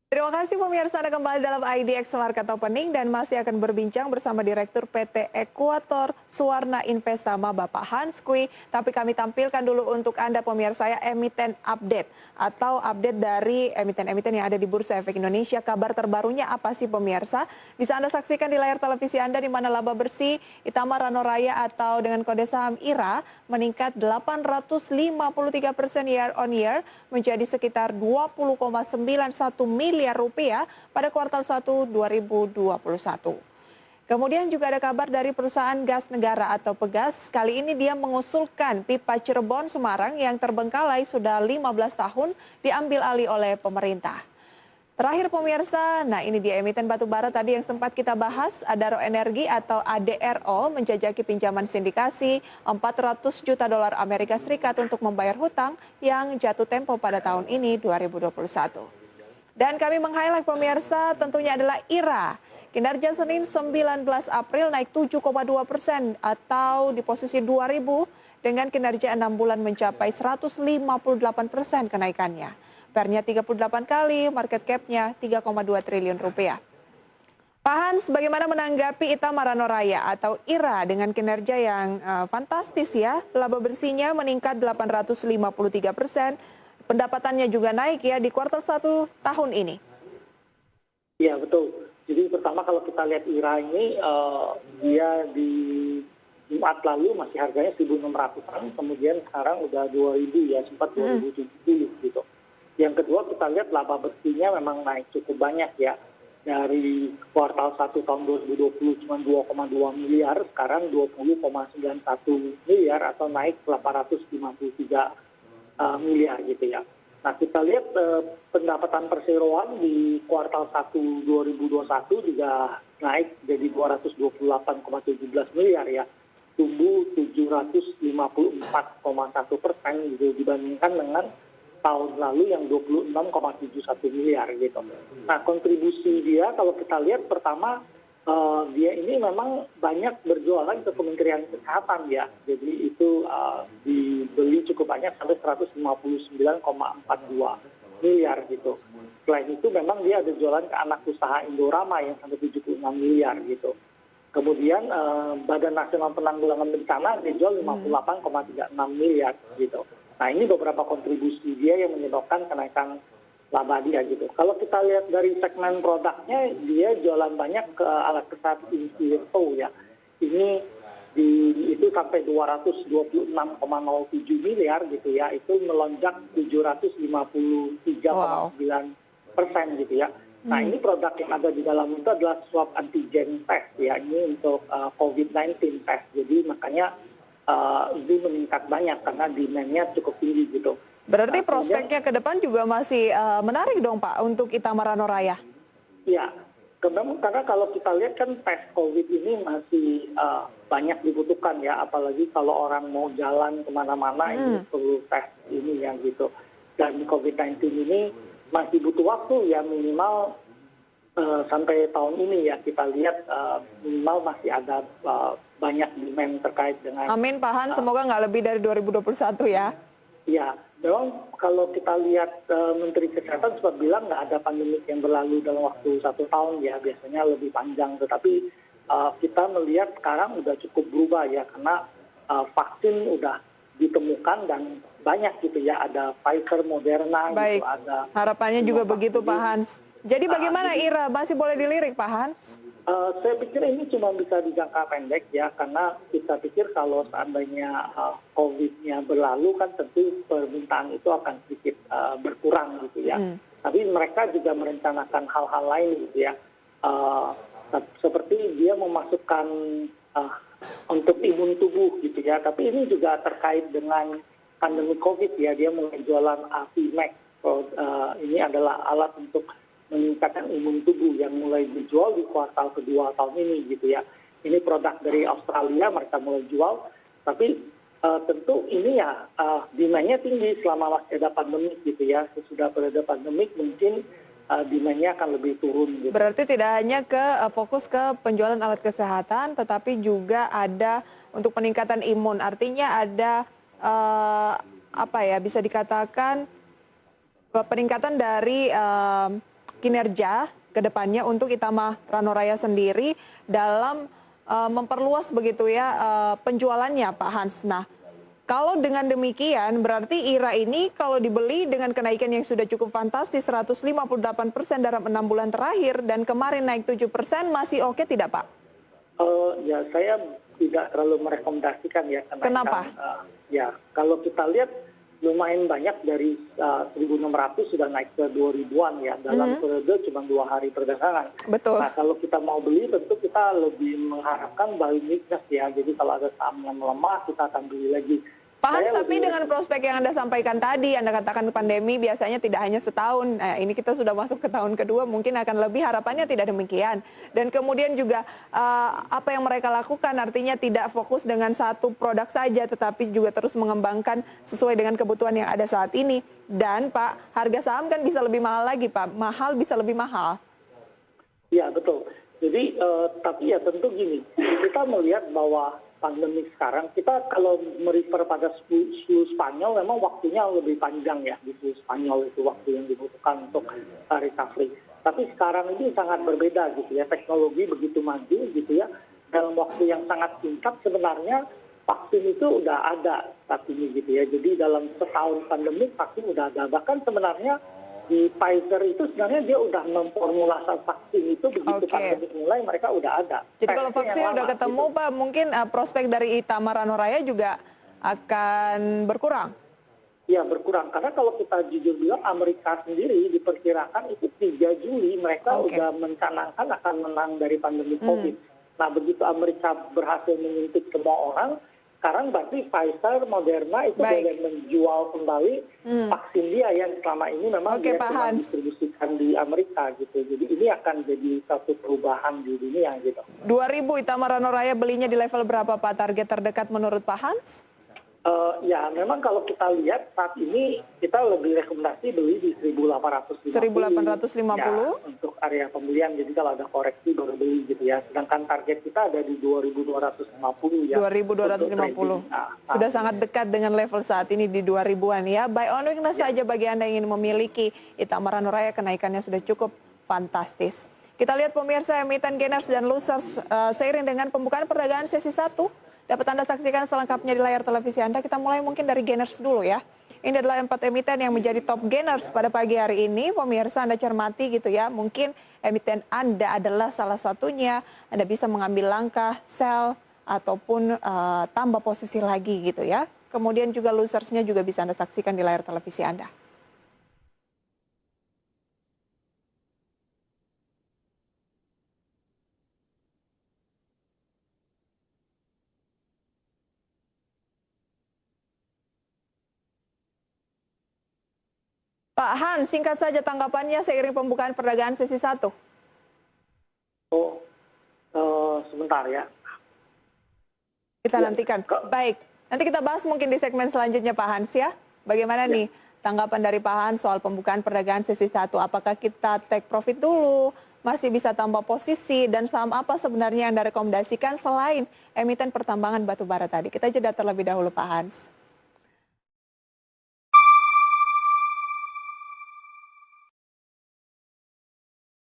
Terima kasih pemirsa Anda kembali dalam IDX Market Opening dan masih akan berbincang bersama Direktur PT Ekuator Suwarna Investama Bapak Hans Kui. Tapi kami tampilkan dulu untuk Anda pemirsa ya emiten update atau update dari emiten-emiten yang ada di Bursa Efek Indonesia. Kabar terbarunya apa sih pemirsa? Bisa Anda saksikan di layar televisi Anda di mana laba bersih Itama Ranoraya atau dengan kode saham IRA meningkat 853% year on year menjadi sekitar 20,91 miliar rupiah pada kuartal 1 2021. Kemudian juga ada kabar dari perusahaan gas negara atau Pegas. Kali ini dia mengusulkan pipa Cirebon Semarang yang terbengkalai sudah 15 tahun diambil alih oleh pemerintah. Terakhir pemirsa, nah ini dia emiten batubara tadi yang sempat kita bahas, Adaro Energi atau ADRO menjajaki pinjaman sindikasi 400 juta dolar Amerika Serikat untuk membayar hutang yang jatuh tempo pada tahun ini 2021. Dan kami meng-highlight pemirsa tentunya adalah IRA. Kinerja Senin 19 April naik 7,2% atau di posisi 2000 dengan kinerja 6 bulan mencapai 158% kenaikannya. Pernya 38 kali, market cap-nya 3,2 triliun rupiah. Pak Hans, bagaimana menanggapi Itama Ranoraya atau IRA dengan kinerja yang fantastis ya? Laba bersihnya meningkat 853%, pendapatannya juga naik ya di kuartal 1 tahun ini. Iya betul. Jadi pertama kalau kita lihat IRA ini, dia di Jumat lalu masih harganya 1.600-an, kemudian sekarang udah 2.000 ya, sempat 2.070 gitu. Yang kedua kita lihat laba bersihnya memang naik cukup banyak ya. Dari kuartal 1 tahun 2020 cuma 2,2 miliar, sekarang 20,91 miliar atau naik 853 miliar gitu ya. Nah kita lihat pendapatan perseroan di kuartal 1 2021 juga naik jadi 228,17 miliar ya. Tumbuh 754,1% gitu dibandingkan dengan tahun lalu yang 26,71 miliar gitu. Nah kontribusi dia kalau kita lihat pertama dia ini memang banyak berjualan ke Kementerian Kesehatan ya. Jadi itu dibeli cukup banyak sampai 159,42 miliar gitu. Selain itu memang dia ada jualan ke anak usaha Indorama yang sampai 76 miliar gitu. Kemudian Badan Nasional Penanggulangan Bencana dia jual 58,36 miliar gitu. Nah ini beberapa kontribusi dia yang menyebabkan kenaikan laba dia gitu. Kalau kita lihat dari segmen produknya, dia jualan banyak ke alat kesehatan Invirto ya. Ini itu sampai 226,07 miliar gitu ya. Itu melonjak 753,9% gitu ya. Nah ini produk yang ada di dalam itu adalah swab antigen test ya. Ini untuk COVID-19 test. Jadi makanya ini meningkat banyak karena demand-nya cukup tinggi gitu. Berarti prospeknya ke depan juga masih menarik dong Pak untuk Itama Ranoraya? Iya, karena kalau kita lihat kan tes COVID ini masih banyak dibutuhkan ya, apalagi kalau orang mau jalan kemana-mana ini perlu tes ini ya gitu. Dan COVID-19 ini masih butuh waktu ya minimal sampai tahun ini ya kita lihat minimal masih ada banyak demand terkait dengan. Amin Pak Han, semoga nggak lebih dari 2021 ya. Ya, memang kalau kita lihat Menteri Kesehatan sempat bilang nggak ada pandemi yang berlalu dalam waktu 1 tahun ya, biasanya lebih panjang. Tetapi kita melihat sekarang udah cukup berubah ya, karena vaksin udah ditemukan dan banyak gitu ya, ada Pfizer, Moderna, Baik. gitu, ada. Harapannya juga begitu Pak Hans. Jadi bagaimana IRA, masih boleh dilirik Pak Hans? Saya pikir ini cuma bisa di jangka pendek ya, karena kita pikir kalau seandainya COVID-nya berlalu kan tentu permintaan itu akan sedikit berkurang gitu ya. Tapi mereka juga merencanakan hal-hal lain gitu ya. Seperti dia memasukkan untuk imun tubuh gitu ya. Tapi ini juga terkait dengan pandemi COVID ya. Dia mulai jualan AVMax. Ini adalah alat untuk meningkatkan imun tubuh yang mulai dijual di kuartal kedua tahun ini gitu ya. Ini produk dari Australia, mereka mulai jual, tapi tentu ini ya demand-nya tinggi selama masih ada pandemi gitu ya. Sesudah ada pandemi mungkin demand-nya akan lebih turun gitu. Berarti tidak hanya fokus ke penjualan alat kesehatan, tetapi juga ada untuk peningkatan imun. Artinya ada bisa dikatakan peningkatan dari kinerja ke depannya untuk Itama Ranoraya sendiri dalam memperluas begitu ya penjualannya Pak Hans. Nah, kalau dengan demikian berarti IRA ini kalau dibeli dengan kenaikan yang sudah cukup fantastis 158% dalam 6 bulan terakhir dan kemarin naik 7% masih oke tidak Pak? Ya saya tidak terlalu merekomendasikan ya kenaikan. Kenapa? Ya kalau kita lihat lumayan banyak dari 1.600 sudah naik ke 2.000-an ya dalam periode cuma 2 hari perdagangan. Betul. Nah kalau kita mau beli tentu kita lebih mengharapkan buying weakness ya. Jadi kalau ada saham yang melemah kita akan beli lagi. Pak Hans, tapi dengan prospek yang Anda sampaikan tadi, Anda katakan pandemi biasanya tidak hanya setahun. Nah, ini kita sudah masuk ke tahun kedua, mungkin akan lebih, harapannya tidak demikian. Dan kemudian juga apa yang mereka lakukan artinya tidak fokus dengan satu produk saja, tetapi juga terus mengembangkan sesuai dengan kebutuhan yang ada saat ini. Dan Pak, harga saham kan bisa lebih mahal lagi Pak, mahal bisa lebih mahal. Ya betul. Jadi tapi ya tentu gini, kita melihat bahwa pandemi sekarang, kita kalau merefer pada flu Spanyol memang waktunya lebih panjang ya di flu Spanyol itu waktu yang dibutuhkan untuk recovery. Tapi sekarang ini sangat berbeda gitu ya, teknologi begitu maju gitu ya, dalam waktu yang sangat singkat sebenarnya vaksin itu udah ada saat ini gitu ya. Jadi dalam setahun pandemi vaksin udah ada, bahkan sebenarnya di Pfizer itu sebenarnya dia udah memformulasi vaksin itu begitu pandemi mulai mereka udah ada. Jadi kalau vaksin udah ketemu gitu. Pak, mungkin prospek dari Itama Ranoraya juga akan berkurang? Ya berkurang, karena kalau kita jujur bilang Amerika sendiri diperkirakan itu 3 Juli mereka udah mencanangkan akan menang dari pandemi COVID. Nah begitu Amerika berhasil menyuntik semua orang, sekarang berarti Pfizer, Moderna itu boleh menjual kembali vaksin dia yang selama ini memang dia cuma distribusikan di Amerika gitu. Jadi ini akan jadi satu perubahan di dunia gitu. 2.000 Itama Ranoraya belinya di level berapa Pak? Target terdekat menurut Pak Hans? Ya memang kalau kita lihat saat ini kita lebih rekomendasi beli di 1.850. 1.850? Ya, untuk area pembelian, jadi kalau ada koreksi baru beli gitu ya. Sedangkan target kita ada di 2.250 ya. 2.250. Sudah sangat dekat dengan level saat ini di 2.000-an ya. Buy on weakness saja bagi Anda yang ingin memiliki Itama Ranoraya, kenaikannya sudah cukup fantastis. Kita lihat pemirsa emiten gainers dan losers seiring dengan pembukaan perdagangan sesi 1. Dapat Anda saksikan selengkapnya di layar televisi Anda. Kita mulai mungkin dari gainers dulu ya. Ini adalah 4 emiten yang menjadi top gainers pada pagi hari ini. Pemirsa Anda cermati gitu ya. Mungkin emiten Anda adalah salah satunya. Anda bisa mengambil langkah, sell, ataupun tambah posisi lagi gitu ya. Kemudian juga losersnya juga bisa Anda saksikan di layar televisi Anda. Pak Han, singkat saja tanggapannya seiring pembukaan perdagangan sesi 1. Sebentar ya. Kita nantikan. Baik, nanti kita bahas mungkin di segmen selanjutnya Pak Hans ya. Bagaimana nih tanggapan dari Pak Hans soal pembukaan perdagangan sesi 1? Apakah kita take profit dulu, masih bisa tambah posisi, dan saham apa sebenarnya yang Anda rekomendasikan selain emiten pertambangan batubara tadi? Kita jeda terlebih dahulu Pak Hans.